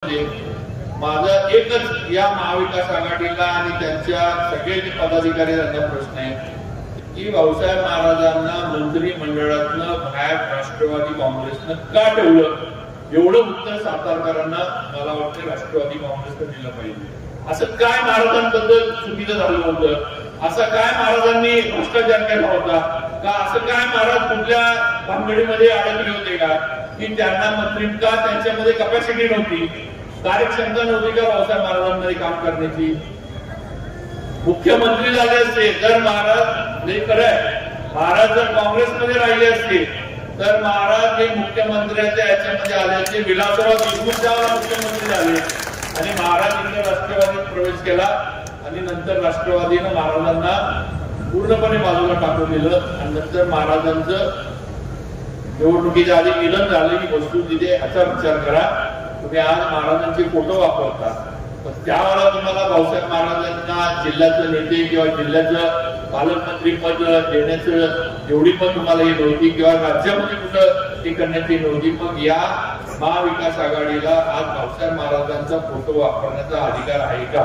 माझा एकच या महाविकास आघाडीला आणि त्यांच्या सगळे पदाधिकारी यांना प्रश्न आहे की भाऊसाहेब महाराजांना मंत्रिमंडळातनं बाहेर राष्ट्रवादी काँग्रेसनं का ठेवलं? एवढं उत्तर सातारकरांना मला वाटतं राष्ट्रवादी काँग्रेसनं दिलं पाहिजे। असं काय महाराजांबद्दल चुकीचं झालं होतं? असं काय महाराजांनी भ्रष्टाचार केला होता का? असं काय महाराज कुठल्या भानगडीमध्ये अडकले होते का की त्यांना मंत्री का त्यांच्यामध्ये कॅपॅसिटी नव्हती, कार्यक्षमता नव्हती का भाऊसाहेब महाराजांमध्ये काम करण्याची? मुख्यमंत्री झाले असते जर महाराज जर काँग्रेसमध्ये राहिले असते तर महाराज हे मुख्यमंत्र्याच्या याच्यामध्ये आले असते। विलासराव देशमुख त्यावेळेला मुख्यमंत्री झाले आणि महाराज इथे राष्ट्रवादीत प्रवेश केला आणि नंतर राष्ट्रवादीनं महाराजांना पूर्णपणे बाजूला टाकून दिलं आणि नंतर महाराजांचं निवडणुकीच्या आधी निधन झालं ही वस्तू तिथे याचा विचार करा। तुम्ही आज महाराजांचे फोटो वापरता पण त्यावेळेला तुम्हाला भाऊसाहेब महाराजांना जिल्ह्याचं नेते किंवा जिल्ह्याचं पालकमंत्री पद देण्याचं एवढी पण तुम्हाला ही नव्हती किंवा राज्यामध्ये कुठं ती करण्याची नव्हती। मग या महाविकास आघाडीला आज भाऊसाहेब महाराजांचा फोटो वापरण्याचा अधिकार आहे का?